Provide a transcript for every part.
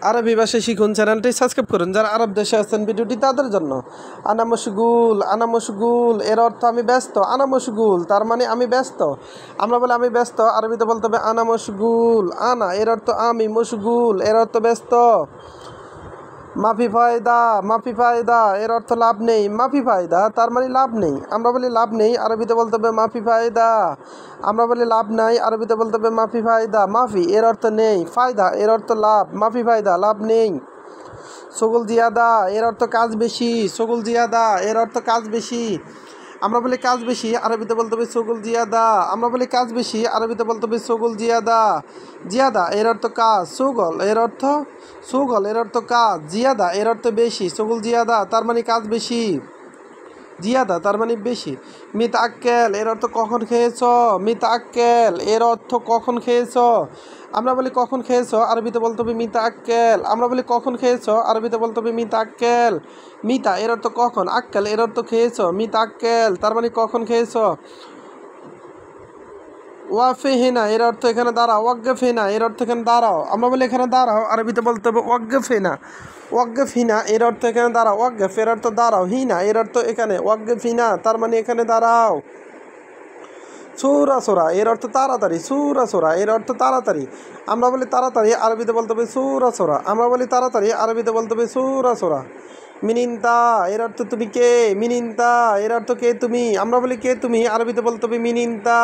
আরবি ভাষা শিখুন চ্যানেলটি সাবস্ক্রাইব করুন। যারা আরব দেশে আছেন ভিডিওটি তাদের জন্য। আনা মশগুল এর অর্থ আমি ব্যস্ত। আনা মশগুল তার মানে আমি ব্যস্ত। আমরা বলি আমি ব্যস্ত, আরবিতে বলতে হবে আনা মশগুল। আনা এর অর্থ আমি, মশগুল এর অর্থ ব্যস্ত। মাফি ফায়দা এর অর্থ লাভ নেই। মাফি ফায়দা তার মানে লাভ নেই। আমরা বলি লাভ নেই, আরবিতে বলতে হবে মাফি ফায়দা। আমরা বলি লাভ নাই, আরবিতে বলতে হবে মাফি ফায়দা। মাফি এর অর্থ নেই, ফায়দা এর অর্থ লাভ, মাফি ফায়দা লাভ নেই। সগুল জিয়াদা এর অর্থ কাজ বেশি। সগুল জিয়াদা এর অর্থ কাজ বেশি। আমরা বলি কাজ বেশি, আরবিতে বলতে হবে সগুল জিয়াদা। আমরা বলি কাজ বেশি, আরবিতে বলতে হবে সগুল জিয়াদা। জিয়াদা এর অর্থ কাজ। সুগল এর অর্থ কাজ। জিয়াদা এর অর্থ বেশি। সগুল জিয়াদা তার মানে কাজ বেশি, জিয়াদা তার মানে বেশি। মিতাক্কেল এর অর্থ কখন খেয়েছ। মিতাক্কেল এর অর্থ কখন খেয়েছ। আমরা বলি কখন খেয়েছ, আরবিতে বলতে হবে মিতাক্কেল। আমরা বলি কখন খেয়েছ, আরবিতে বলতে হবে মিতাক্কেল। মিতা এর অর্থ কখন, আক্কেল এর অর্থ খেয়েছ। মিতাক্কেল তার মানে কখন খেয়েছ। ওয়াফেহিনা এর অর্থ এখানে দাঁড়াও। ওয়াগ্গেফিনা এর অর্থ এখানে দাঁড়াও। আমরা বলি এখানে দাঁড়াও, আরবিতে বলতে হবে ওয়াগ্গেফিনা। ওয়াগ্গেফিনা এর অর্থ এখানে দাঁড়াও। ওয়াগ্গেফ এর অর্থ দাঁড়াও। হিনা এর অর্থ এখানে। ওয়াগ্গেফিনা তার মানে এখানে দাঁড়াও। সুরাসোরা এর অর্থ তাড়াতাড়ি। সুরাসোরা এর অর্থ তাড়াতাড়ি। আমরা বলি তাড়াতাড়ি, আরবিতে বলতে হবে সুরাসোরা। আমরা বলি তাড়াতাড়ি, আরবিতে বলতে হবে সুরাসোরা। মিনিনতা এর অর্থ তুমি কে। মিনিনতা এর অর্থ কে তুমি। আমরা বলি কে তুমি, আরবিতে বলতে হবে মিনিনতা।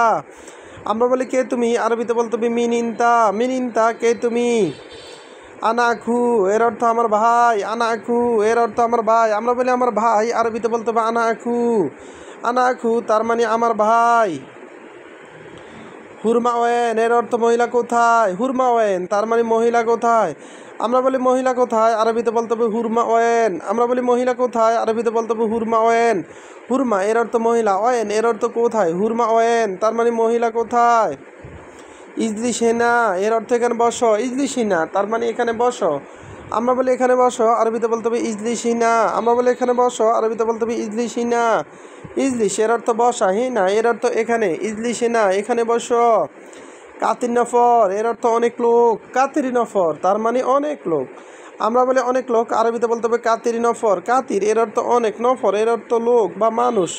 আমরা বলি কে তুমি, আরবিতে বলতে হবে মিনিনতা। মিনিনতা কে তুমি। আনাখু এর অর্থ আমার ভাই। আনাখু এর অর্থ আমার ভাই। আমরা বলি আমার ভাই, আরবিতে বলতে হবে আনাখু। আনাখু তার মানে আমার ভাই। হুরমাওয়েন এর অর্থ মহিলা কোথায়। হুরমাওয়েন তার মানে মহিলা কোথায়। আমরা বলি মহিলা কোথায়, আরবিতে বলতে হবে হুরমাওয়েন। আমরা বলি মহিলা কোথায়, আরবিতে বলতে হবে হুরমাওয়েন। হুরমা এর অর্থ মহিলা, ওয়েন এর অর্থ কোথায়। হুরমাওয়েন তার মানে মহিলা কোথায়। ইজলিসিনা এর অর্থ এখানে বসো। ইজলিসিনা তার মানে এখানে বসো। আমরা বলি এখানে বসো, আরবিতে বলতে হবে ইজলিসিনা। আমরা বলি এখানে বসো, আরবিতে বলতে হবে ইজলিসিনা। ইজলিস এর অর্থ বসা। হিনা এর অর্থ এখানে। ইজলিসিনা এখানে বসো। কাতির নফর এর অর্থ অনেক লোক। কাতির নফর তার মানে অনেক লোক। আমরা বলি অনেক লোক, আরবিতে বলতে হবে কাতির নফর। কাতির এর অর্থ অনেক, নফর এর অর্থ লোক বা মানুষ।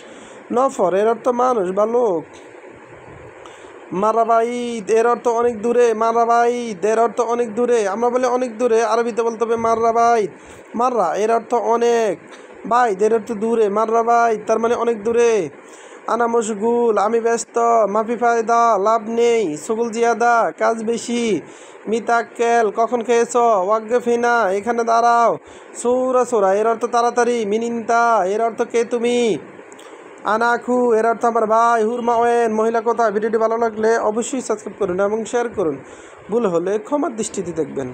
নফর এর অর্থ মানুষ বা লোক। মারাবাইদ এর অর্থ অনেক দূরে। মারাবাইদ এর অর্থ অনেক দূরে। আমরা বলি অনেক দূরে, আরবিতে বলতে হবে মাররাবাইদ। মাররা এর অর্থ অনেক, বাইদ এর অর্থ দূরে। মাররাবাইদ তার মানে অনেক দূরে। আনা মশগুল আমি ব্যস্ত। মাফি ফায়দা লাভ নেই। সগুল জিয়াদা কাজ বেশি। মিতাক্কেল কখন খেয়েছ। ওয়াগ্গেফিনা এখানে দাঁড়াও। সৌরাসোরা এর অর্থ তাড়াতাড়ি। মিনিনতা এর অর্থ কে তুমি। আনাখু এর অর্থ আমার ভাই। হুরমাওয়েন মহিলা কোথায়। ভিডিওটি ভালো লাগলে অবশ্যই সাবস্ক্রাইব করুন এবং শেয়ার করুন। ভুল হলে ক্ষমার দৃষ্টিতে দেখবেন।